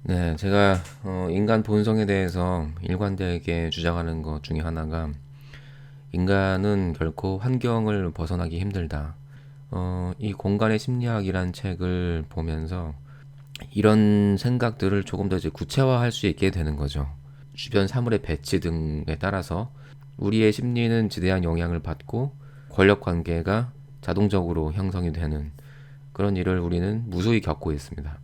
네, 제가 인간 본성에 대해서 일관되게 주장하는 것 중에 하나가 인간은 결코 환경을 벗어나기 힘들다. 이 공간의 심리학이란 책을 보면서 이런 생각들을 조금 더 이제 구체화할 수 있게 되는 거죠. 주변 사물의 배치 등에 따라서 우리의 심리는 지대한 영향을 받고 권력 관계가 자동적으로 형성이 되는 그런 일을 우리는 무수히 겪고 있습니다.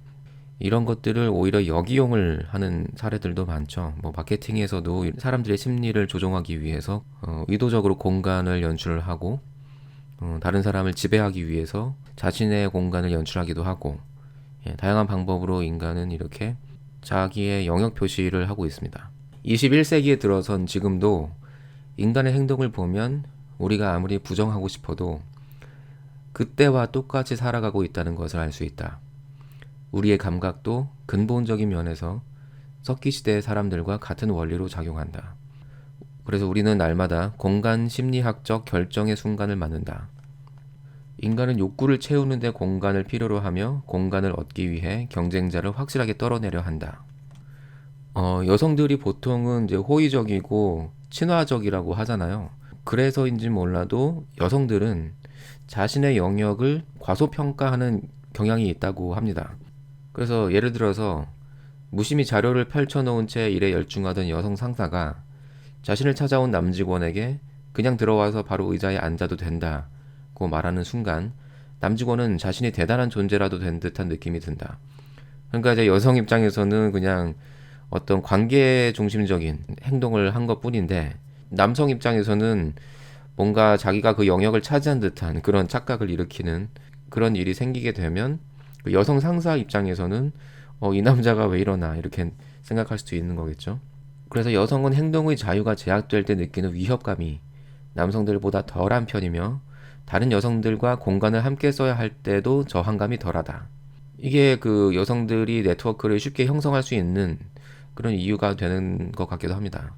이런 것들을 오히려 역이용을 하는 사례들도 많죠. 뭐 마케팅에서도 사람들의 심리를 조종하기 위해서 의도적으로 공간을 연출하고 다른 사람을 지배하기 위해서 자신의 공간을 연출하기도 하고 다양한 방법으로 인간은 이렇게 자기의 영역 표시를 하고 있습니다. 21세기에 들어선 지금도 인간의 행동을 보면 우리가 아무리 부정하고 싶어도 그때와 똑같이 살아가고 있다는 것을 알 수 있다. 우리의 감각도 근본적인 면에서 석기 시대의 사람들과 같은 원리로 작용한다. 그래서 우리는 날마다 공간 심리학적 결정의 순간을 맞는다. 인간은 욕구를 채우는데 공간을 필요로 하며 공간을 얻기 위해 경쟁자를 확실하게 떨어내려 한다. 여성들이 보통은 이제 호의적이고 친화적이라고 하잖아요. 그래서인지 몰라도 여성들은 자신의 영역을 과소평가하는 경향이 있다고 합니다. 그래서 예를 들어서 무심히 자료를 펼쳐놓은 채 일에 열중하던 여성 상사가 자신을 찾아온 남직원에게 그냥 들어와서 바로 의자에 앉아도 된다고 말하는 순간 남직원은 자신이 대단한 존재라도 된 듯한 느낌이 든다. 그러니까 이제 여성 입장에서는 그냥 어떤 관계 중심적인 행동을 한 것뿐인데 남성 입장에서는 뭔가 자기가 그 영역을 차지한 듯한 그런 착각을 일으키는 그런 일이 생기게 되면 그 여성 상사 입장에서는 이 남자가 왜 이러나 이렇게 생각할 수도 있는 거겠죠. 그래서 여성은 행동의 자유가 제약될 때 느끼는 위협감이 남성들보다 덜한 편이며 다른 여성들과 공간을 함께 써야 할 때도 저항감이 덜하다. 이게 그 여성들이 네트워크를 쉽게 형성할 수 있는 그런 이유가 되는 것 같기도 합니다.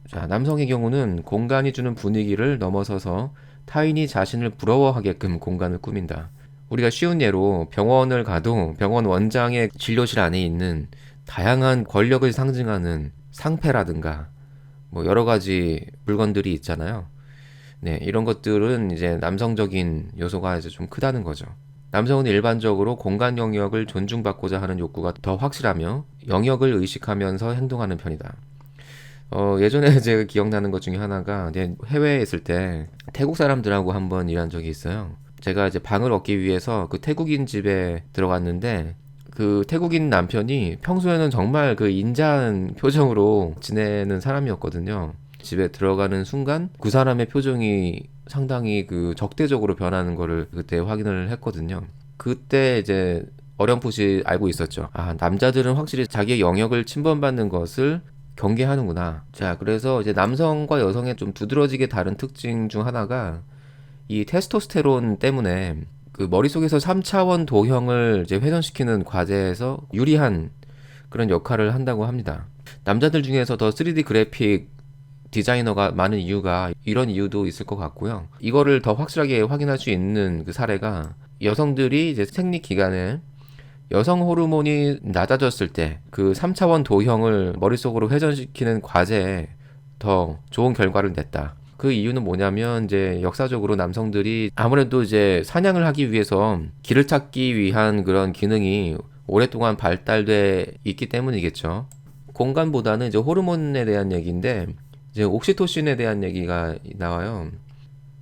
자, 남성의 경우는 공간이 주는 분위기를 넘어서서 타인이 자신을 부러워하게끔 공간을 꾸민다. 우리가 쉬운 예로 병원을 가도 병원 원장의 진료실 안에 있는 다양한 권력을 상징하는 상패라든가 뭐 여러 가지 물건들이 있잖아요. 네, 이런 것들은 이제 남성적인 요소가 이제 좀 크다는 거죠. 남성은 일반적으로 공간 영역을 존중받고자 하는 욕구가 더 확실하며 영역을 의식하면서 행동하는 편이다. 예전에 제가 기억나는 것 중에 하나가 해외에 있을 때 태국 사람들하고 한번 일한 적이 있어요. 제가 이제 방을 얻기 위해서 그 태국인 집에 들어갔는데 그 태국인 남편이 평소에는 정말 그 인자한 표정으로 지내는 사람이었거든요. 집에 들어가는 순간 그 사람의 표정이 상당히 그 적대적으로 변하는 거를 그때 확인을 했거든요. 그때 이제 어렴풋이 알고 있었죠. 아, 남자들은 확실히 자기의 영역을 침범받는 것을 경계하는구나. 자, 그래서 이제 남성과 여성의 좀 두드러지게 다른 특징 중 하나가 이 테스토스테론 때문에 그 머릿속에서 3차원 도형을 이제 훼손시키는 과제에서 유리한 그런 역할을 한다고 합니다. 남자들 중에서 더 3D 그래픽 디자이너가 많은 이유가 이런 이유도 있을 것 같고요. 이거를 더 확실하게 확인할 수 있는 그 사례가 여성들이 이제 생리 기간에 여성 호르몬이 낮아졌을 때 그 3차원 도형을 머릿속으로 회전시키는 과제에 더 좋은 결과를 냈다. 그 이유는 뭐냐면 이제 역사적으로 남성들이 아무래도 이제 사냥을 하기 위해서 길을 찾기 위한 그런 기능이 오랫동안 발달돼 있기 때문이겠죠. 공간보다는 이제 호르몬에 대한 얘기인데 이제 옥시토신에 대한 얘기가 나와요.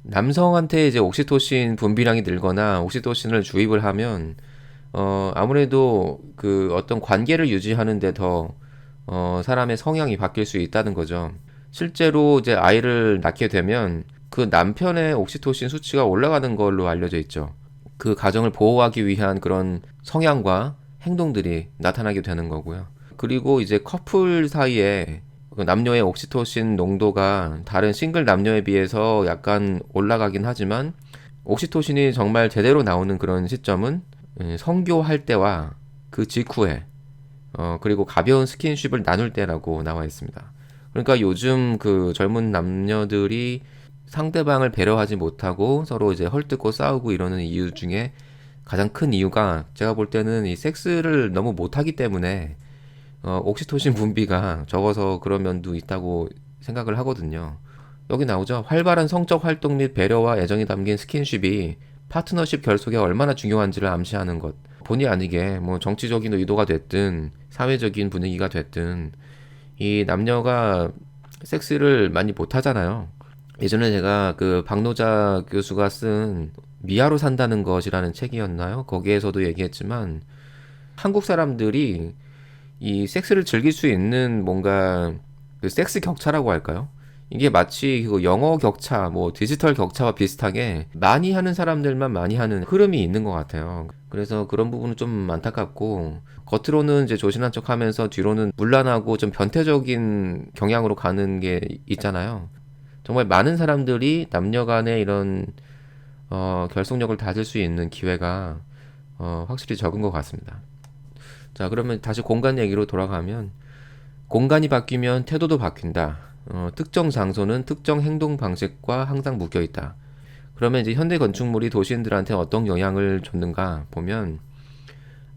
남성한테 이제 옥시토신 분비량이 늘거나 옥시토신을 주입을 하면 아무래도 그 어떤 관계를 유지하는데 더 사람의 성향이 바뀔 수 있다는 거죠. 실제로 이제 아이를 낳게 되면 그 남편의 옥시토신 수치가 올라가는 걸로 알려져 있죠. 그 가정을 보호하기 위한 그런 성향과 행동들이 나타나게 되는 거고요. 그리고 이제 커플 사이에 그 남녀의 옥시토신 농도가 다른 싱글 남녀에 비해서 약간 올라가긴 하지만 옥시토신이 정말 제대로 나오는 그런 시점은 성교할 때와 그 직후에 그리고 가벼운 스킨십을 나눌 때라고 나와 있습니다. 그러니까 요즘 그 젊은 남녀들이 상대방을 배려하지 못하고 서로 이제 헐뜯고 싸우고 이러는 이유 중에 가장 큰 이유가 제가 볼 때는 이 섹스를 너무 못하기 때문에 옥시토신 분비가 적어서 그런 면도 있다고 생각을 하거든요. 여기 나오죠. 활발한 성적 활동 및 배려와 애정이 담긴 스킨십이 파트너십 결속에 얼마나 중요한지를 암시하는 것. 본의 아니게 뭐 정치적인 의도가 됐든 사회적인 분위기가 됐든 이 남녀가 섹스를 많이 못 하잖아요. 예전에 제가 그 박노자 교수가 쓴 미아로 산다는 것이라는 책이었나요? 거기에서도 얘기했지만 한국 사람들이 이 섹스를 즐길 수 있는 뭔가 그 섹스 격차라고 할까요? 이게 마치 그 영어 격차, 뭐 디지털 격차와 비슷하게 많이 하는 사람들만 많이 하는 흐름이 있는 것 같아요. 그래서 그런 부분은 좀 안타깝고 겉으로는 이제 조신한 척하면서 뒤로는 문란하고 좀 변태적인 경향으로 가는 게 있잖아요. 정말 많은 사람들이 남녀 간의 이런 결속력을 다질 수 있는 기회가 확실히 적은 것 같습니다. 자, 그러면 다시 공간 얘기로 돌아가면 공간이 바뀌면 태도도 바뀐다. 특정 장소는 특정 행동 방식과 항상 묶여 있다. 그러면 이제 현대 건축물이 도시인들한테 어떤 영향을 줬는가 보면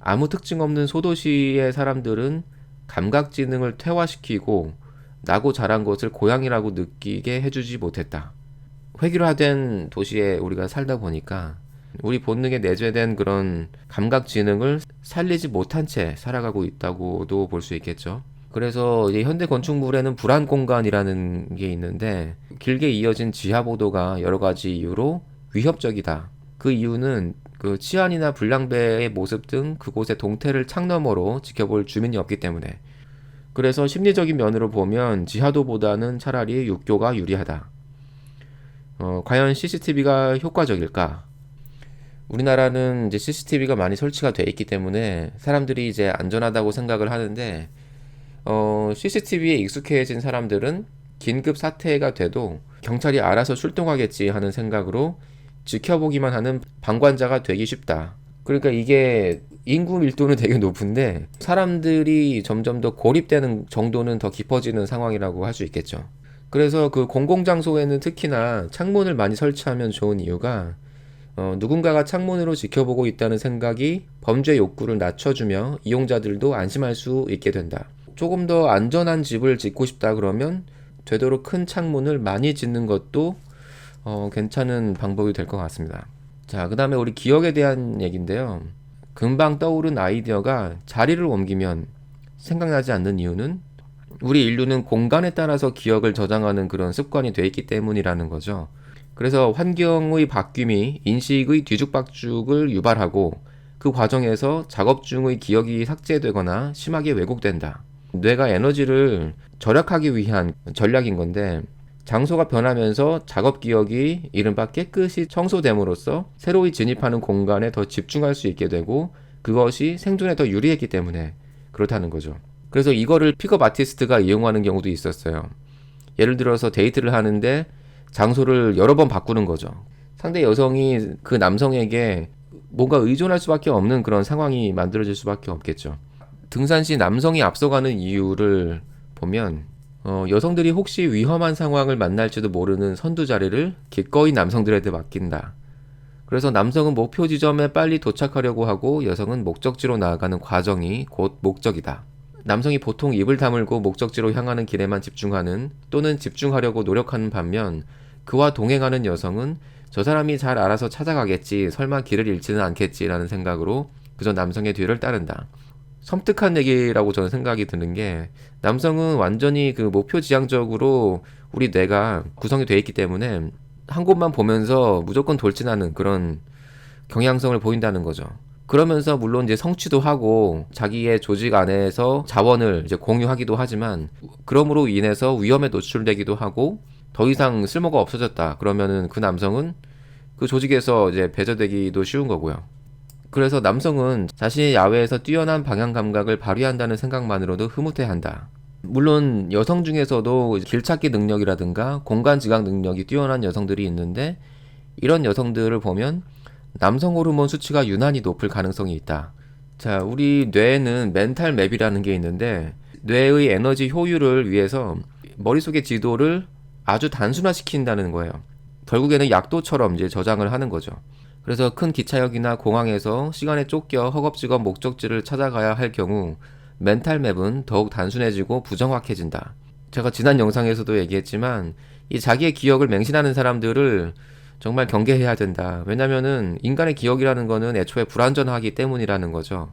아무 특징 없는 소도시의 사람들은 감각 지능을 퇴화시키고 나고 자란 것을 고향이라고 느끼게 해주지 못했다. 획일화된 도시에 우리가 살다 보니까 우리 본능에 내재된 그런 감각 지능을 살리지 못한 채 살아가고 있다고도 볼 수 있겠죠. 그래서 이제 현대 건축물에는 불안 공간이라는 게 있는데 길게 이어진 지하 보도가 여러 가지 이유로 위협적이다. 그 이유는 그 치안이나 불량배의 모습 등 그곳의 동태를 창너머로 지켜볼 주민이 없기 때문에. 그래서 심리적인 면으로 보면 지하도보다는 차라리 육교가 유리하다. 과연 CCTV가 효과적일까? 우리나라는 이제 CCTV가 많이 설치가 돼 있기 때문에 사람들이 이제 안전하다고 생각을 하는데 CCTV에 익숙해진 사람들은 긴급 사태가 돼도 경찰이 알아서 출동하겠지 하는 생각으로 지켜보기만 하는 방관자가 되기 쉽다. 그러니까 이게 인구 밀도는 되게 높은데 사람들이 점점 더 고립되는 정도는 더 깊어지는 상황이라고 할 수 있겠죠. 그래서 그 공공장소에는 특히나 창문을 많이 설치하면 좋은 이유가 누군가가 창문으로 지켜보고 있다는 생각이 범죄 욕구를 낮춰주며 이용자들도 안심할 수 있게 된다. 조금 더 안전한 집을 짓고 싶다 그러면 되도록 큰 창문을 많이 짓는 것도 괜찮은 방법이 될 것 같습니다. 자, 그 다음에 우리 기억에 대한 얘기인데요. 금방 떠오른 아이디어가 자리를 옮기면 생각나지 않는 이유는 우리 인류는 공간에 따라서 기억을 저장하는 그런 습관이 돼 있기 때문이라는 거죠. 그래서 환경의 바뀜이 인식의 뒤죽박죽을 유발하고 그 과정에서 작업 중의 기억이 삭제되거나 심하게 왜곡된다. 뇌가 에너지를 절약하기 위한 전략인 건데 장소가 변하면서 작업 기억이 이른바 깨끗이 청소됨으로써 새로이 진입하는 공간에 더 집중할 수 있게 되고 그것이 생존에 더 유리했기 때문에 그렇다는 거죠. 그래서 이거를 픽업 아티스트가 이용하는 경우도 있었어요. 예를 들어서 데이트를 하는데 장소를 여러 번 바꾸는 거죠. 상대 여성이 그 남성에게 뭔가 의존할 수밖에 없는 그런 상황이 만들어질 수밖에 없겠죠. 등산 시 남성이 앞서가는 이유를 보면 여성들이 혹시 위험한 상황을 만날지도 모르는 선두 자리를 기꺼이 남성들한테 맡긴다. 그래서 남성은 목표 지점에 빨리 도착하려고 하고 여성은 목적지로 나아가는 과정이 곧 목적이다. 남성이 보통 입을 다물고 목적지로 향하는 길에만 집중하는 또는 집중하려고 노력하는 반면 그와 동행하는 여성은 저 사람이 잘 알아서 찾아가겠지, 설마 길을 잃지는 않겠지라는 생각으로 그저 남성의 뒤를 따른다. 섬뜩한 얘기라고 저는 생각이 드는 게 남성은 완전히 그 목표 지향적으로 우리 뇌가 구성이 되어 있기 때문에 한 곳만 보면서 무조건 돌진하는 그런 경향성을 보인다는 거죠. 그러면서 물론 이제 성취도 하고 자기의 조직 안에서 자원을 이제 공유하기도 하지만 그럼으로 인해서 위험에 노출되기도 하고 더 이상 쓸모가 없어졌다. 그러면은 그 남성은 그 조직에서 이제 배제되기도 쉬운 거고요. 그래서 남성은 자신의 야외에서 뛰어난 방향 감각을 발휘한다는 생각만으로도 흐뭇해한다. 물론 여성 중에서도 길찾기 능력이라든가 공간 지각 능력이 뛰어난 여성들이 있는데 이런 여성들을 보면 남성 호르몬 수치가 유난히 높을 가능성이 있다. 자, 우리 뇌에는 멘탈 맵이라는 게 있는데 뇌의 에너지 효율을 위해서 머릿속의 지도를 아주 단순화시킨다는 거예요. 결국에는 약도처럼 이제 저장을 하는 거죠. 그래서 큰 기차역이나 공항에서 시간에 쫓겨 허겁지겁 목적지를 찾아가야 할 경우 멘탈 맵은 더욱 단순해지고 부정확해진다. 제가 지난 영상에서도 얘기했지만 이 자기의 기억을 맹신하는 사람들을 정말 경계해야 된다. 왜냐면은 인간의 기억이라는 거는 애초에 불완전하기 때문이라는 거죠.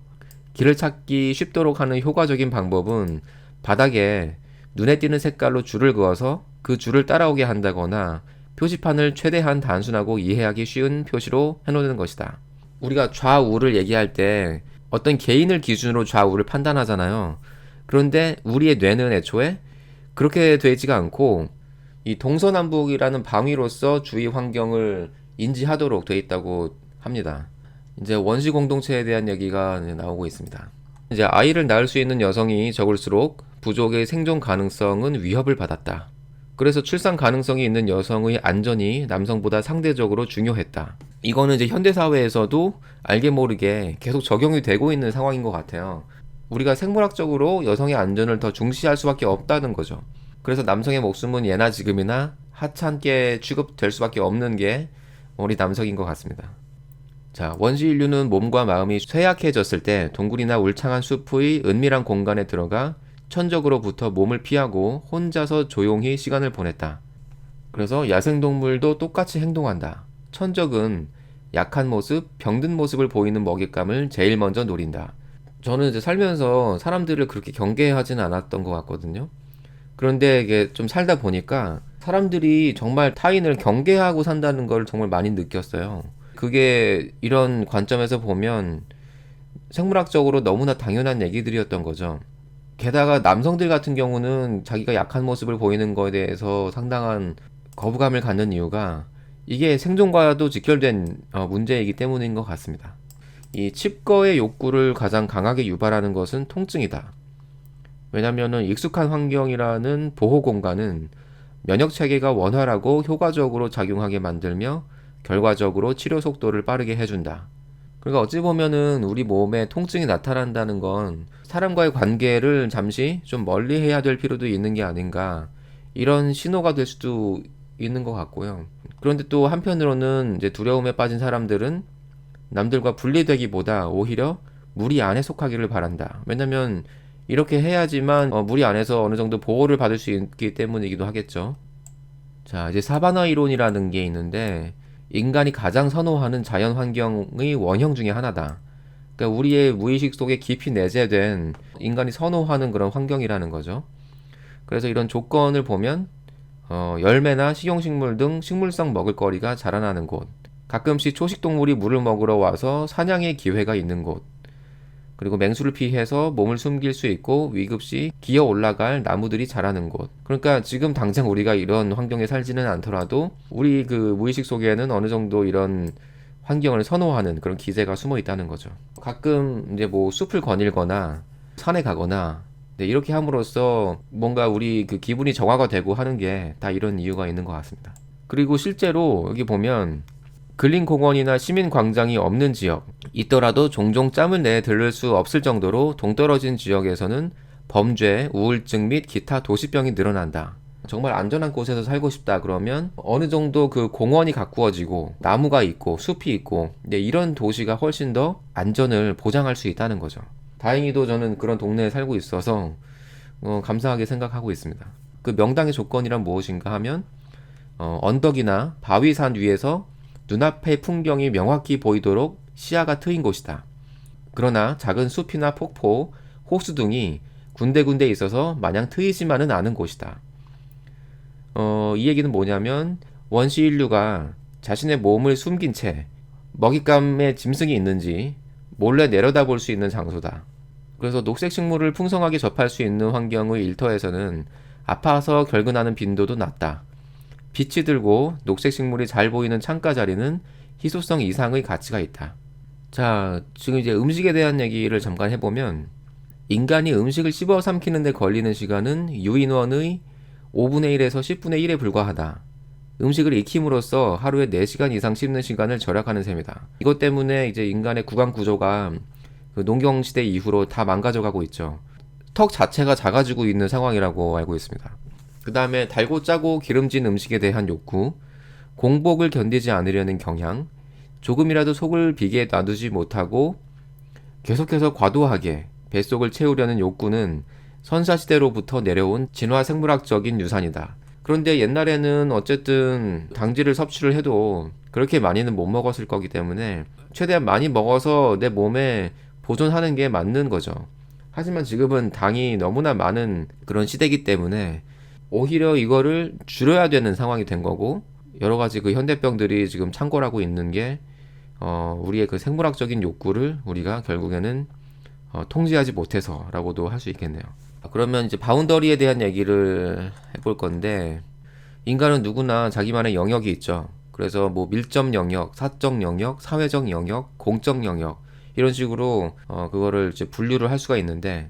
길을 찾기 쉽도록 하는 효과적인 방법은 바닥에 눈에 띄는 색깔로 줄을 그어서 그 줄을 따라오게 한다거나 표지판을 최대한 단순하고 이해하기 쉬운 표시로 해놓는 것이다. 우리가 좌우를 얘기할 때 어떤 개인을 기준으로 좌우를 판단하잖아요. 그런데 우리의 뇌는 애초에 그렇게 되지가 않고 이 동서남북이라는 방위로서 주위 환경을 인지하도록 돼 있다고 합니다. 이제 원시 공동체에 대한 얘기가 나오고 있습니다. 이제 아이를 낳을 수 있는 여성이 적을수록 부족의 생존 가능성은 위협을 받았다. 그래서 출산 가능성이 있는 여성의 안전이 남성보다 상대적으로 중요했다. 이거는 이제 현대사회에서도 알게 모르게 계속 적용이 되고 있는 상황인 것 같아요. 우리가 생물학적으로 여성의 안전을 더 중시할 수밖에 없다는 거죠. 그래서 남성의 목숨은 예나 지금이나 하찮게 취급될 수밖에 없는 게 우리 남성인 것 같습니다. 자, 원시 인류는 몸과 마음이 쇠약해졌을 때 동굴이나 울창한 숲의 은밀한 공간에 들어가 천적으로부터 몸을 피하고 혼자서 조용히 시간을 보냈다. 그래서 야생동물도 똑같이 행동한다. 천적은 약한 모습, 병든 모습을 보이는 먹잇감을 제일 먼저 노린다. 저는 이제 살면서 사람들을 그렇게 경계하지는 않았던 것 같거든요. 그런데 이게 좀 살다 보니까 사람들이 정말 타인을 경계하고 산다는 걸 정말 많이 느꼈어요. 그게 이런 관점에서 보면 생물학적으로 너무나 당연한 얘기들이었던 거죠. 게다가 남성들 같은 경우는 자기가 약한 모습을 보이는 거에 대해서 상당한 거부감을 갖는 이유가 이게 생존과도 직결된 문제이기 때문인 것 같습니다. 이 칩거의 욕구를 가장 강하게 유발하는 것은 통증이다. 왜냐면은 익숙한 환경이라는 보호 공간은 면역 체계가 원활하고 효과적으로 작용하게 만들며 결과적으로 치료 속도를 빠르게 해준다. 그러니까 어찌 보면은 우리 몸에 통증이 나타난다는 건 사람과의 관계를 잠시 좀 멀리 해야 될 필요도 있는 게 아닌가, 이런 신호가 될 수도 있는 것 같고요. 그런데 또 한편으로는 이제 두려움에 빠진 사람들은 남들과 분리되기보다 오히려 무리 안에 속하기를 바란다. 왜냐면 이렇게 해야지만 무리 안에서 어느 정도 보호를 받을 수 있기 때문이기도 하겠죠. 자, 이제 사바나 이론이라는 게 있는데 인간이 가장 선호하는 자연 환경의 원형 중에 하나다. 그러니까 우리의 무의식 속에 깊이 내재된 인간이 선호하는 그런 환경이라는 거죠. 그래서 이런 조건을 보면 열매나 식용식물 등 식물성 먹을거리가 자라나는 곳, 가끔씩 초식동물이 물을 먹으러 와서 사냥의 기회가 있는 곳, 그리고 맹수를 피해서 몸을 숨길 수 있고 위급시 기어 올라갈 나무들이 자라는 곳. 그러니까 지금 당장 우리가 이런 환경에 살지는 않더라도 우리 그 무의식 속에는 어느 정도 이런 환경을 선호하는 그런 기제가 숨어 있다는 거죠. 가끔 이제 뭐 숲을 거닐거나 산에 가거나 이렇게 함으로써 뭔가 우리 그 기분이 정화가 되고 하는 게 다 이런 이유가 있는 것 같습니다. 그리고 실제로 여기 보면 근린공원이나 시민광장이 없는 지역, 있더라도 종종 짬을 내 들를 수 없을 정도로 동떨어진 지역에서는 범죄, 우울증 및 기타 도시병이 늘어난다. 정말 안전한 곳에서 살고 싶다 그러면 어느 정도 그 공원이 가꾸어지고 나무가 있고 숲이 있고 이런 도시가 훨씬 더 안전을 보장할 수 있다는 거죠. 다행히도 저는 그런 동네에 살고 있어서 감사하게 생각하고 있습니다. 그 명당의 조건이란 무엇인가 하면 언덕이나 바위산 위에서 눈앞의 풍경이 명확히 보이도록 시야가 트인 곳이다. 그러나 작은 숲이나 폭포, 호수 등이 군데군데 있어서 마냥 트이지만은 않은 곳이다. 이 얘기는 뭐냐면 원시 인류가 자신의 몸을 숨긴 채 먹잇감에 짐승이 있는지 몰래 내려다볼 수 있는 장소다. 그래서 녹색 식물을 풍성하게 접할 수 있는 환경의 일터에서는 아파서 결근하는 빈도도 낮다. 빛이 들고 녹색 식물이 잘 보이는 창가 자리는 희소성 이상의 가치가 있다. 자, 지금 이제 음식에 대한 얘기를 잠깐 해보면 인간이 음식을 씹어 삼키는 데 걸리는 시간은 유인원의 5분의 1에서 10분의 1에 불과하다. 음식을 익힘으로써 하루에 4시간 이상 씹는 시간을 절약하는 셈이다. 이것 때문에 이제 인간의 구강 구조가 그 농경시대 이후로 다 망가져가고 있죠. 턱 자체가 작아지고 있는 상황이라고 알고 있습니다. 그 다음에 달고 짜고 기름진 음식에 대한 욕구, 공복을 견디지 않으려는 경향, 조금이라도 속을 비게 놔두지 못하고 계속해서 과도하게 뱃속을 채우려는 욕구는 선사시대로부터 내려온 진화 생물학적인 유산이다. 그런데 옛날에는 어쨌든 당질을 섭취를 해도 그렇게 많이는 못 먹었을 거기 때문에 최대한 많이 먹어서 내 몸에 보존하는 게 맞는 거죠. 하지만 지금은 당이 너무나 많은 그런 시대이기 때문에 오히려 이거를 줄여야 되는 상황이 된 거고, 여러 가지 그 현대병들이 지금 창궐하고 있는 게 우리의 그 생물학적인 욕구를 우리가 결국에는 통제하지 못해서라고도 할 수 있겠네요. 그러면 이제 바운더리에 대한 얘기를 해볼 건데, 인간은 누구나 자기만의 영역이 있죠. 그래서 뭐 밀접 영역, 사적 영역, 사회적 영역, 공적 영역 이런 식으로 그거를 이제 분류를 할 수가 있는데,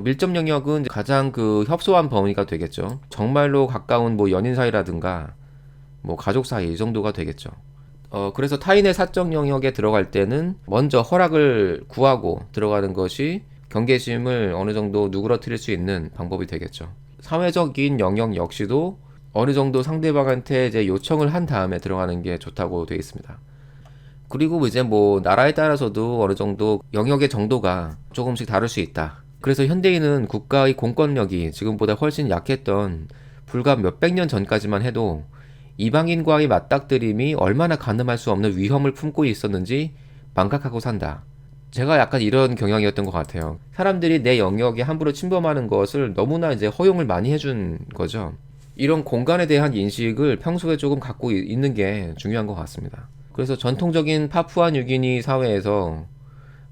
밀접 영역은 가장 그 협소한 범위가 되겠죠. 정말로 가까운 뭐 연인 사이라든가 뭐 가족 사이 이 정도가 되겠죠. 그래서 타인의 사적 영역에 들어갈 때는 먼저 허락을 구하고 들어가는 것이 경계심을 어느 정도 누그러뜨릴 수 있는 방법이 되겠죠. 사회적인 영역 역시도 어느 정도 상대방한테 이제 요청을 한 다음에 들어가는 게 좋다고 되어 있습니다. 그리고 이제 뭐 나라에 따라서도 어느 정도 영역의 정도가 조금씩 다를 수 있다. 그래서 현대인은 국가의 공권력이 지금보다 훨씬 약했던 불과 몇백 년 전까지만 해도 이방인과의 맞닥뜨림이 얼마나 가늠할 수 없는 위험을 품고 있었는지 망각하고 산다. 제가 약간 이런 경향이었던 것 같아요. 사람들이 내 영역에 함부로 침범하는 것을 너무나 이제 허용을 많이 해준 거죠. 이런 공간에 대한 인식을 평소에 조금 갖고 있는 게 중요한 것 같습니다. 그래서 전통적인 파푸아 뉴기니 사회에서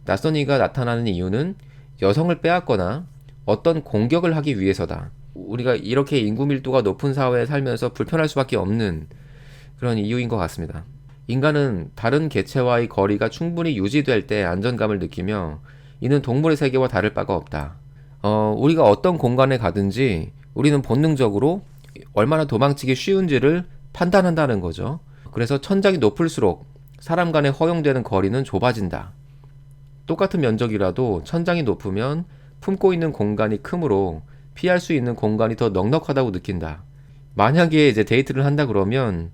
낯선 이가 나타나는 이유는 여성을 빼앗거나 어떤 공격을 하기 위해서다. 우리가 이렇게 인구 밀도가 높은 사회에 살면서 불편할 수밖에 없는 그런 이유인 것 같습니다. 인간은 다른 개체와의 거리가 충분히 유지될 때 안정감을 느끼며, 이는 동물의 세계와 다를 바가 없다. 우리가 어떤 공간에 가든지 우리는 본능적으로 얼마나 도망치기 쉬운지를 판단한다는 거죠. 그래서 천장이 높을수록 사람 간에 허용되는 거리는 좁아진다. 똑같은 면적이라도 천장이 높으면 품고 있는 공간이 크므로 피할 수 있는 공간이 더 넉넉하다고 느낀다. 만약에 이제 데이트를 한다 그러면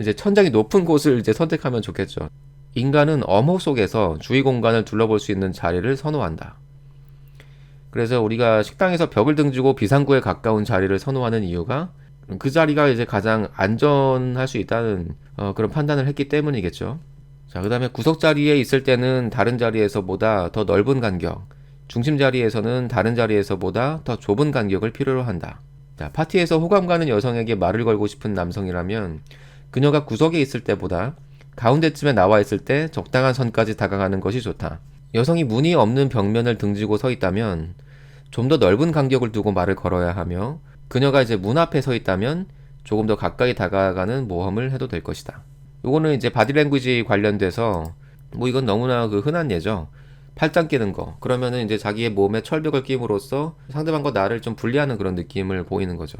이제 천장이 높은 곳을 이제 선택하면 좋겠죠. 인간은 엄호 속에서 주위 공간을 둘러볼 수 있는 자리를 선호한다. 그래서 우리가 식당에서 벽을 등지고 비상구에 가까운 자리를 선호하는 이유가 그 자리가 이제 가장 안전할 수 있다는 그런 판단을 했기 때문이겠죠. 자, 그 다음에 구석 자리에 있을 때는 다른 자리에서보다 더 넓은 간격, 중심 자리에서는 다른 자리에서보다 더 좁은 간격을 필요로 한다. 자, 파티에서 호감 가는 여성에게 말을 걸고 싶은 남성이라면 그녀가 구석에 있을 때보다 가운데쯤에 나와 있을 때 적당한 선까지 다가가는 것이 좋다. 여성이 문이 없는 벽면을 등지고 서 있다면 좀 더 넓은 간격을 두고 말을 걸어야 하며, 그녀가 이제 문 앞에 서 있다면 조금 더 가까이 다가가는 모험을 해도 될 것이다. 요거는 이제 바디랭귀지 관련돼서 뭐 이건 너무나 그 흔한 예죠. 팔짱 끼는 거. 그러면은 이제 자기의 몸에 철벽을 끼임으로써 상대방과 나를 좀 분리하는 그런 느낌을 보이는 거죠.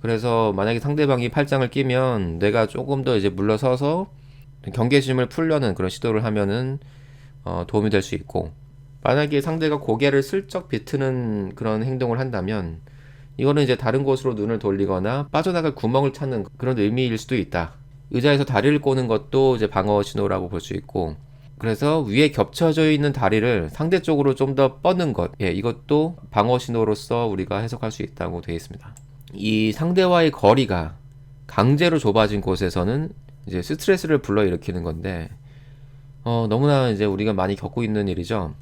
그래서 만약에 상대방이 팔짱을 끼면 내가 조금 더 이제 물러서서 경계심을 풀려는 그런 시도를 하면은 도움이 될 수 있고, 만약에 상대가 고개를 슬쩍 비트는 그런 행동을 한다면 이거는 이제 다른 곳으로 눈을 돌리거나 빠져나갈 구멍을 찾는 그런 의미일 수도 있다. 의자에서 다리를 꼬는 것도 이제 방어 신호라고 볼 수 있고, 그래서 위에 겹쳐져 있는 다리를 상대 쪽으로 좀 더 뻗는 것, 이것도 방어 신호로서 우리가 해석할 수 있다고 되어 있습니다. 이 상대와의 거리가 강제로 좁아진 곳에서는 이제 스트레스를 불러일으키는 건데, 너무나 이제 우리가 많이 겪고 있는 일이죠.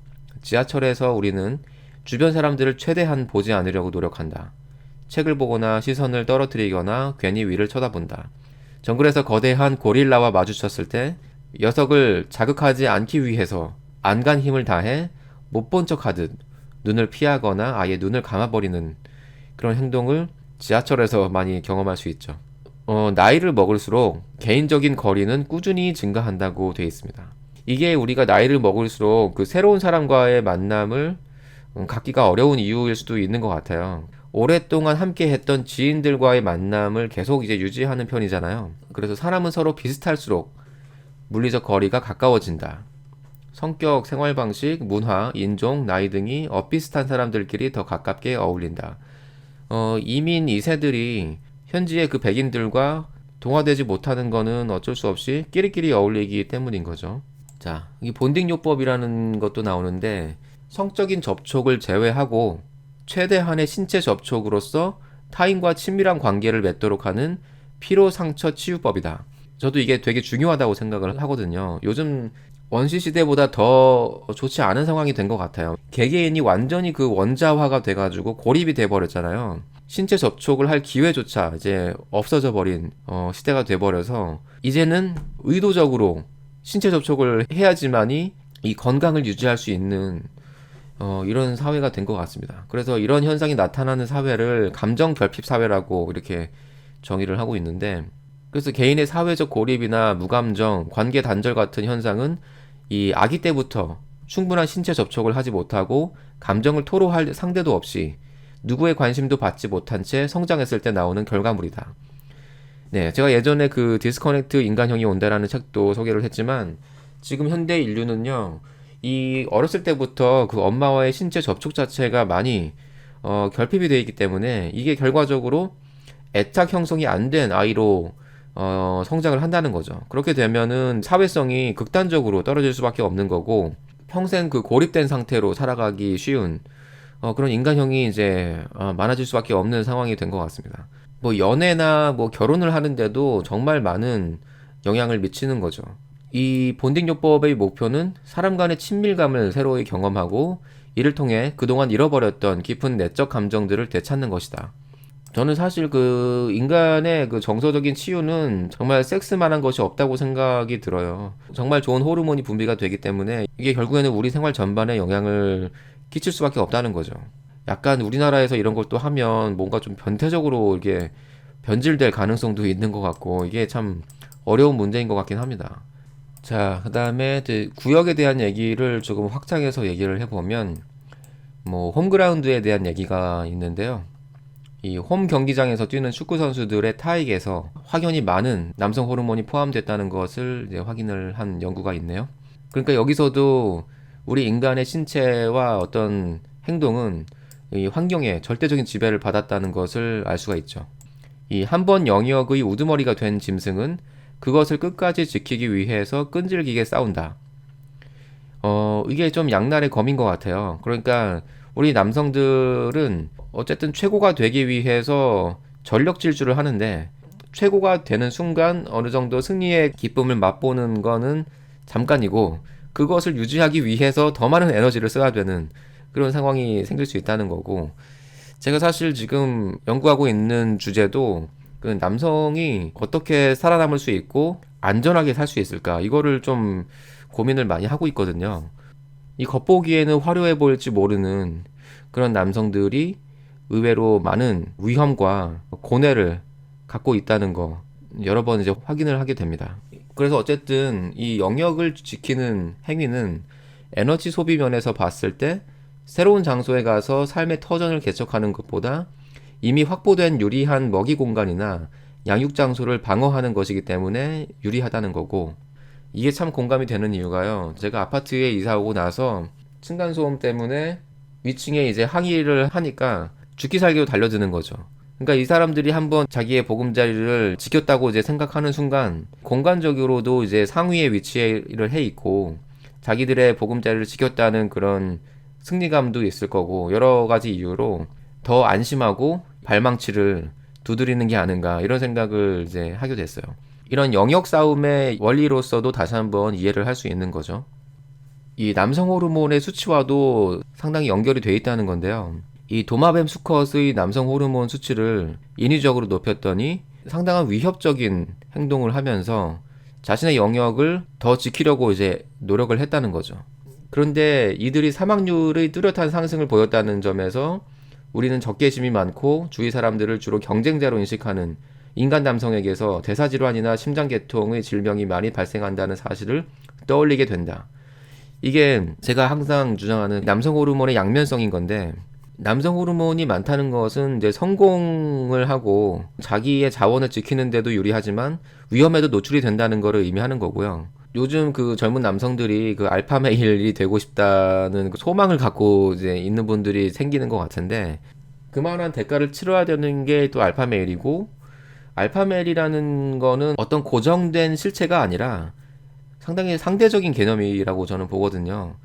지하철에서 우리는 주변 사람들을 최대한 보지 않으려고 노력한다. 책을 보거나 시선을 떨어뜨리거나 괜히 위를 쳐다본다. 정글에서 거대한 고릴라와 마주쳤을 때 녀석을 자극하지 않기 위해서 안간 힘을 다해 못 본 척 하듯 눈을 피하거나 아예 눈을 감아버리는 그런 행동을 지하철에서 많이 경험할 수 있죠. 나이를 먹을수록 개인적인 거리는 꾸준히 증가한다고 되어 있습니다. 이게 우리가 나이를 먹을수록 그 새로운 사람과의 만남을 갖기가 어려운 이유일 수도 있는 것 같아요. 오랫동안 함께 했던 지인들과의 만남을 계속 이제 유지하는 편이잖아요. 그래서 사람은 서로 비슷할수록 물리적 거리가 가까워진다. 성격, 생활 방식, 문화, 인종, 나이 등이 엇비슷한 사람들끼리 더 가깝게 어울린다. 이민 2세들이 현지의 그 백인들과 동화되지 못하는 거는 어쩔 수 없이 끼리끼리 어울리기 때문인 거죠. 자, 이 본딩요법이라는 것도 나오는데, 성적인 접촉을 제외하고 최대한의 신체 접촉으로서 타인과 친밀한 관계를 맺도록 하는 피로 상처 치유법이다. 저도 이게 되게 중요하다고 생각을 하거든요. 요즘 원시 시대보다 더 좋지 않은 상황이 된 것 같아요. 개개인이 완전히 그 원자화가 돼가지고 고립이 돼버렸잖아요. 신체 접촉을 할 기회조차 이제 없어져 버린 시대가 돼버려서 이제는 의도적으로 신체 접촉을 해야지만이 이 건강을 유지할 수 있는 이런 사회가 된 것 같습니다. 그래서 이런 현상이 나타나는 사회를 감정 결핍 사회라고 이렇게 정의를 하고 있는데, 그래서 개인의 사회적 고립이나 무감정, 관계 단절 같은 현상은 이 아기 때부터 충분한 신체 접촉을 하지 못하고 감정을 토로할 상대도 없이 누구의 관심도 받지 못한 채 성장했을 때 나오는 결과물이다. 네, 제가 예전에 그 디스커넥트 인간형이 온다라는 책도 소개를 했지만 지금 현대 인류는요, 이 어렸을 때부터 그 엄마와의 신체 접촉 자체가 많이 결핍이 되어 있기 때문에 이게 결과적으로 애착 형성이 안 된 아이로 성장을 한다는 거죠. 그렇게 되면은 사회성이 극단적으로 떨어질 수밖에 없는 거고 평생 그 고립된 상태로 살아가기 쉬운 그런 인간형이 이제 많아질 수밖에 없는 상황이 된 것 같습니다. 뭐 연애나 뭐 결혼을 하는데도 정말 많은 영향을 미치는 거죠. 이 본딩요법의 목표는 사람 간의 친밀감을 새로이 경험하고 이를 통해 그동안 잃어버렸던 깊은 내적 감정들을 되찾는 것이다. 저는 사실 그 인간의 그 정서적인 치유는 정말 섹스만한 것이 없다고 생각이 들어요. 정말 좋은 호르몬이 분비가 되기 때문에 이게 결국에는 우리 생활 전반에 영향을 끼칠 수밖에 없다는 거죠. 약간 우리나라에서 이런 걸 또 하면 뭔가 좀 변태적으로 이게 변질될 가능성도 있는 것 같고 이게 참 어려운 문제인 것 같긴 합니다. 자, 그다음에 이제 구역에 대한 얘기를 조금 확장해서 얘기를 해보면 뭐 홈그라운드에 대한 얘기가 있는데요. 이 홈 경기장에서 뛰는 축구 선수들의 타익에서 확연히 많은 남성 호르몬이 포함됐다는 것을 이제 확인을 한 연구가 있네요. 그러니까 여기서도 우리 인간의 신체와 어떤 행동은 이 환경에 절대적인 지배를 받았다는 것을 알 수가 있죠. 이 한 번 영역의 우두머리가 된 짐승은 그것을 끝까지 지키기 위해서 끈질기게 싸운다. 이게 좀 양날의 검인 것 같아요. 그러니까 우리 남성들은 어쨌든 최고가 되기 위해서 전력 질주를 하는데 최고가 되는 순간 어느 정도 승리의 기쁨을 맛보는 거는 잠깐이고 그것을 유지하기 위해서 더 많은 에너지를 써야 되는 그런 상황이 생길 수 있다는 거고 제가 사실 지금 연구하고 있는 주제도 그 남성이 어떻게 살아남을 수 있고 안전하게 살 수 있을까 이거를 좀 고민을 많이 하고 있거든요. 이 겉보기에는 화려해 보일지 모르는 그런 남성들이 의외로 많은 위험과 고뇌를 갖고 있다는 거 여러 번 이제 확인을 하게 됩니다. 그래서 어쨌든 이 영역을 지키는 행위는 에너지 소비 면에서 봤을 때 새로운 장소에 가서 삶의 터전을 개척하는 것보다 이미 확보된 유리한 먹이 공간이나 양육 장소를 방어하는 것이기 때문에 유리하다는 거고 이게 참 공감이 되는 이유가요. 제가 아파트에 이사 오고 나서 층간소음 때문에 위층에 이제 항의를 하니까 죽기 살기로 달려드는 거죠. 그러니까 이 사람들이 한번 자기의 보금자리를 지켰다고 이제 생각하는 순간 공간적으로도 이제 상위에 위치를 해 있고 자기들의 보금자리를 지켰다는 그런 승리감도 있을 거고 여러 가지 이유로 더 안심하고 발망치를 두드리는 게 아닌가 이런 생각을 이제 하게 됐어요. 이런 영역 싸움의 원리로서도 다시 한번 이해를 할 수 있는 거죠. 이 남성 호르몬의 수치와도 상당히 연결이 돼 있다는 건데요. 이 도마뱀 수컷의 남성 호르몬 수치를 인위적으로 높였더니 상당한 위협적인 행동을 하면서 자신의 영역을 더 지키려고 이제 노력을 했다는 거죠. 그런데 이들이 사망률의 뚜렷한 상승을 보였다는 점에서 우리는 적개심이 많고 주위 사람들을 주로 경쟁자로 인식하는 인간 남성에게서 대사질환이나 심장계통의 질병이 많이 발생한다는 사실을 떠올리게 된다. 이게 제가 항상 주장하는 남성 호르몬의 양면성인 건데 남성 호르몬이 많다는 것은 이제 성공을 하고 자기의 자원을 지키는데도 유리하지만 위험에도 노출이 된다는 것을 의미하는 거고요. 요즘 그 젊은 남성들이 그 알파 메일이 되고 싶다는 그 소망을 갖고 이제 있는 분들이 생기는 것 같은데 그만한 대가를 치러야 되는 게 또 알파 메일이고 알파 메일이라는 거는 어떤 고정된 실체가 아니라 상당히 상대적인 개념이라고 저는 보거든요.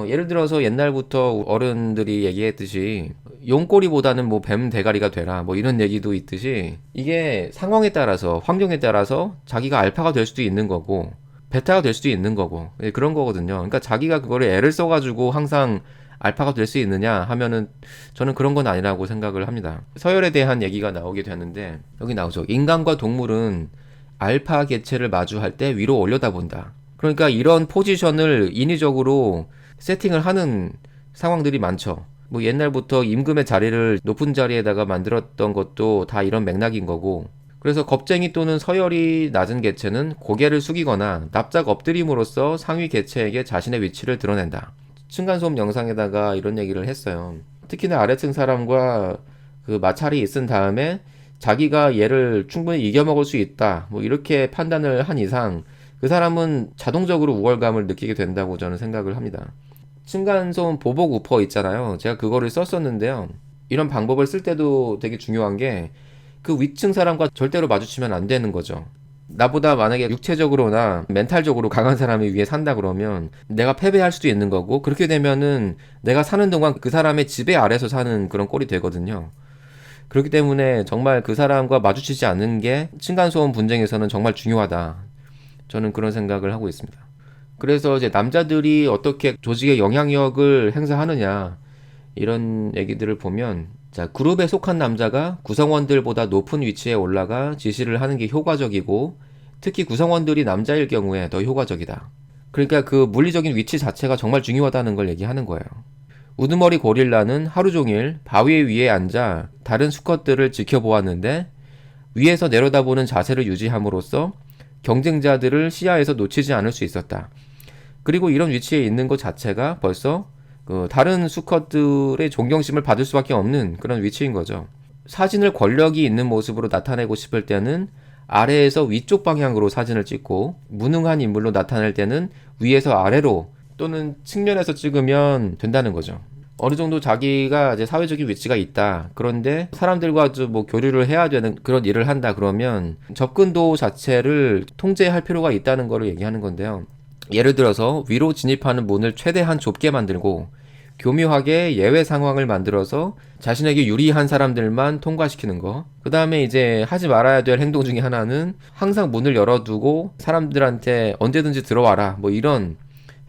예를 들어서 옛날부터 어른들이 얘기했듯이 용꼬리보다는 뭐 뱀 대가리가 되라 뭐 이런 얘기도 있듯이 이게 상황에 따라서 환경에 따라서 자기가 알파가 될 수도 있는 거고 베타가 될 수도 있는 거고 그런 거거든요. 그러니까 자기가 그거를 애를 써가지고 항상 알파가 될 수 있느냐 하면은 저는 그런 건 아니라고 생각을 합니다. 서열에 대한 얘기가 나오게 되는데 여기 나오죠. 인간과 동물은 알파 개체를 마주할 때 위로 올려다본다. 그러니까 이런 포지션을 인위적으로 세팅을 하는 상황들이 많죠. 뭐 옛날부터 임금의 자리를 높은 자리에다가 만들었던 것도 다 이런 맥락인 거고. 그래서 겁쟁이 또는 서열이 낮은 개체는 고개를 숙이거나 납작 엎드림으로써 상위 개체에게 자신의 위치를 드러낸다. 층간소음 영상에다가 이런 얘기를 했어요. 특히나 아래층 사람과 그 마찰이 있은 다음에 자기가 얘를 충분히 이겨먹을 수 있다. 뭐 이렇게 판단을 한 이상 그 사람은 자동적으로 우월감을 느끼게 된다고 저는 생각을 합니다. 층간소음 보복 우퍼 있잖아요. 제가 그거를 썼었는데요. 이런 방법을 쓸 때도 되게 중요한 게 그 위층 사람과 절대로 마주치면 안 되는 거죠. 나보다 만약에 육체적으로나 멘탈적으로 강한 사람이 위에 산다 그러면 내가 패배할 수도 있는 거고 그렇게 되면은 내가 사는 동안 그 사람의 지배 아래서 사는 그런 꼴이 되거든요. 그렇기 때문에 정말 그 사람과 마주치지 않는 게 층간소음 분쟁에서는 정말 중요하다. 저는 그런 생각을 하고 있습니다. 그래서 이제 남자들이 어떻게 조직의 영향력을 행사하느냐 이런 얘기들을 보면 자, 그룹에 속한 남자가 구성원들보다 높은 위치에 올라가 지시를 하는 게 효과적이고 특히 구성원들이 남자일 경우에 더 효과적이다. 그러니까 그 물리적인 위치 자체가 정말 중요하다는 걸 얘기하는 거예요. 우두머리 고릴라는 하루 종일 바위 위에 앉아 다른 수컷들을 지켜보았는데 위에서 내려다보는 자세를 유지함으로써 경쟁자들을 시야에서 놓치지 않을 수 있었다. 그리고 이런 위치에 있는 것 자체가 벌써 그 다른 수컷들의 존경심을 받을 수밖에 없는 그런 위치인 거죠. 사진을 권력이 있는 모습으로 나타내고 싶을 때는 아래에서 위쪽 방향으로 사진을 찍고 무능한 인물로 나타낼 때는 위에서 아래로 또는 측면에서 찍으면 된다는 거죠. 어느 정도 자기가 이제 사회적인 위치가 있다. 그런데 사람들과 뭐 교류를 해야 되는 그런 일을 한다 그러면 접근도 자체를 통제할 필요가 있다는 거를 얘기하는 건데요. 예를 들어서 위로 진입하는 문을 최대한 좁게 만들고 교묘하게 예외 상황을 만들어서 자신에게 유리한 사람들만 통과시키는 거. 그 다음에 이제 하지 말아야 될 행동 중에 하나는 항상 문을 열어두고 사람들한테 언제든지 들어와라. 뭐 이런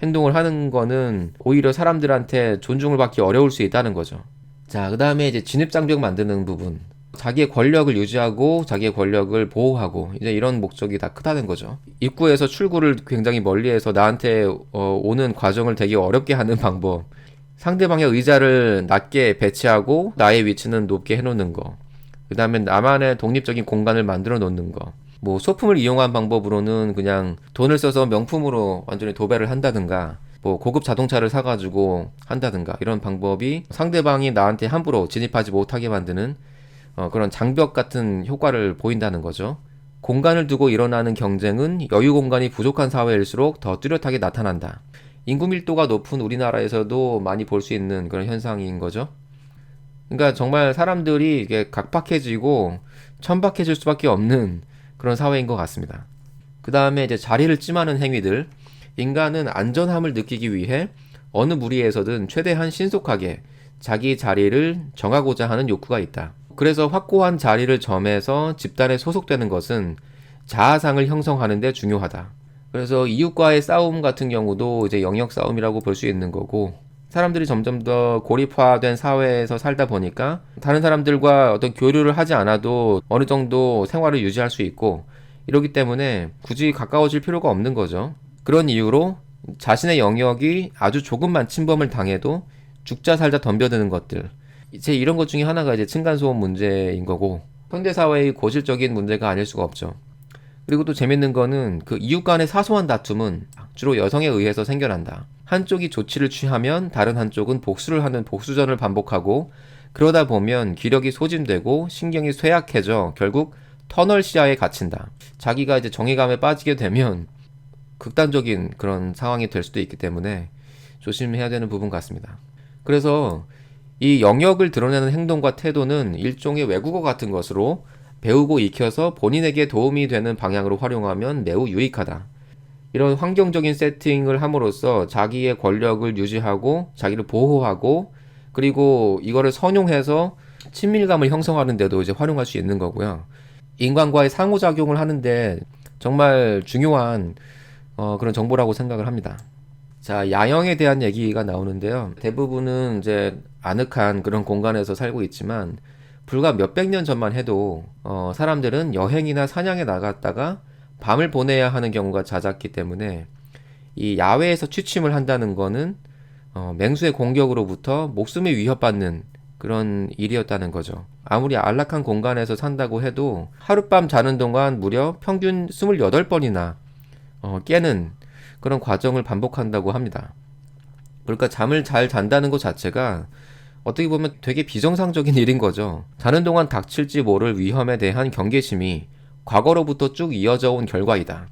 행동을 하는 거는 오히려 사람들한테 존중을 받기 어려울 수 있다는 거죠. 자, 그 다음에 이제 진입장벽 만드는 부분. 자기의 권력을 유지하고 자기의 권력을 보호하고 이제 이런 목적이 다 크다는 거죠. 입구에서 출구를 굉장히 멀리해서 나한테 오는 과정을 되게 어렵게 하는 방법. 상대방의 의자를 낮게 배치하고 나의 위치는 높게 해놓는 거. 그 다음에 나만의 독립적인 공간을 만들어 놓는 거. 뭐 소품을 이용한 방법으로는 그냥 돈을 써서 명품으로 완전히 도배를 한다든가 뭐 고급 자동차를 사가지고 한다든가 이런 방법이 상대방이 나한테 함부로 진입하지 못하게 만드는 그런 장벽 같은 효과를 보인다는 거죠. 공간을 두고 일어나는 경쟁은 여유 공간이 부족한 사회일수록 더 뚜렷하게 나타난다. 인구 밀도가 높은 우리나라에서도 많이 볼 수 있는 그런 현상인 거죠. 그러니까 정말 사람들이 이게 각박해지고 천박해질 수밖에 없는 그런 사회인 것 같습니다. 그 다음에 이제 자리를 찜하는 행위들. 인간은 안전함을 느끼기 위해 어느 무리에서든 최대한 신속하게 자기 자리를 정하고자 하는 욕구가 있다. 그래서 확고한 자리를 점해서 집단에 소속되는 것은 자아상을 형성하는 데 중요하다. 그래서 이웃과의 싸움 같은 경우도 이제 영역 싸움이라고 볼 수 있는 거고 사람들이 점점 더 고립화된 사회에서 살다 보니까 다른 사람들과 어떤 교류를 하지 않아도 어느 정도 생활을 유지할 수 있고 이러기 때문에 굳이 가까워질 필요가 없는 거죠. 그런 이유로 자신의 영역이 아주 조금만 침범을 당해도 죽자 살자 덤벼드는 것들 이제 이런 것 중에 하나가 이제 층간소음 문제인 거고 현대사회의 고질적인 문제가 아닐 수가 없죠. 그리고 또 재밌는 거는 그 이웃 간의 사소한 다툼은 주로 여성에 의해서 생겨난다. 한쪽이 조치를 취하면 다른 한쪽은 복수를 하는 복수전을 반복하고 그러다 보면 기력이 소진되고 신경이 쇠약해져 결국 터널 시야에 갇힌다. 자기가 이제 정의감에 빠지게 되면 극단적인 그런 상황이 될 수도 있기 때문에 조심해야 되는 부분 같습니다. 그래서 이 영역을 드러내는 행동과 태도는 일종의 외국어 같은 것으로 배우고 익혀서 본인에게 도움이 되는 방향으로 활용하면 매우 유익하다. 이런 환경적인 세팅을 함으로써 자기의 권력을 유지하고 자기를 보호하고 그리고 이거를 선용해서 친밀감을 형성하는 데도 이제 활용할 수 있는 거고요. 인간과의 상호작용을 하는데 정말 중요한 그런 정보라고 생각을 합니다. 자, 야영에 대한 얘기가 나오는데요. 대부분은 이제 아늑한 그런 공간에서 살고 있지만 불과 몇백 년 전만 해도 사람들은 여행이나 사냥에 나갔다가 밤을 보내야 하는 경우가 잦았기 때문에 이 야외에서 취침을 한다는 거는 맹수의 공격으로부터 목숨이 위협받는 그런 일이었다는 거죠. 아무리 안락한 공간에서 산다고 해도 하룻밤 자는 동안 무려 평균 28번이나 깨는 그런 과정을 반복한다고 합니다. 그러니까 잠을 잘 잔다는 것 자체가 어떻게 보면 되게 비정상적인 일인 거죠. 자는 동안 닥칠지 모를 위험에 대한 경계심이 과거로부터 쭉 이어져 온 결과이다.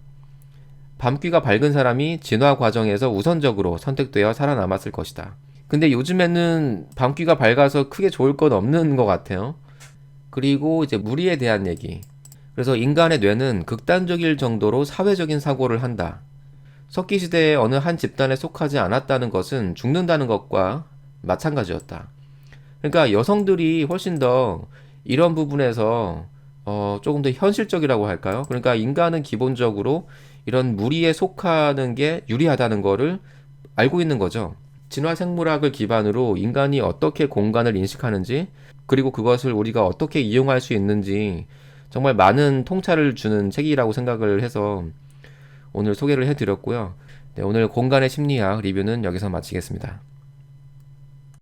밤귀가 밝은 사람이 진화 과정에서 우선적으로 선택되어 살아남았을 것이다. 근데 요즘에는 밤귀가 밝아서 크게 좋을 건 없는 것 같아요. 그리고 이제 무리에 대한 얘기. 그래서 인간의 뇌는 극단적일 정도로 사회적인 사고를 한다. 석기시대의 어느 한 집단에 속하지 않았다는 것은 죽는다는 것과 마찬가지였다. 그러니까 여성들이 훨씬 더 이런 부분에서 조금 더 현실적이라고 할까요? 그러니까 인간은 기본적으로 이런 무리에 속하는 게 유리하다는 거를 알고 있는 거죠. 진화 생물학을 기반으로 인간이 어떻게 공간을 인식하는지, 그리고 그것을 우리가 어떻게 이용할 수 있는지 정말 많은 통찰을 주는 책이라고 생각을 해서 오늘 소개를 해드렸고요. 네, 오늘 공간의 심리학 리뷰는 여기서 마치겠습니다.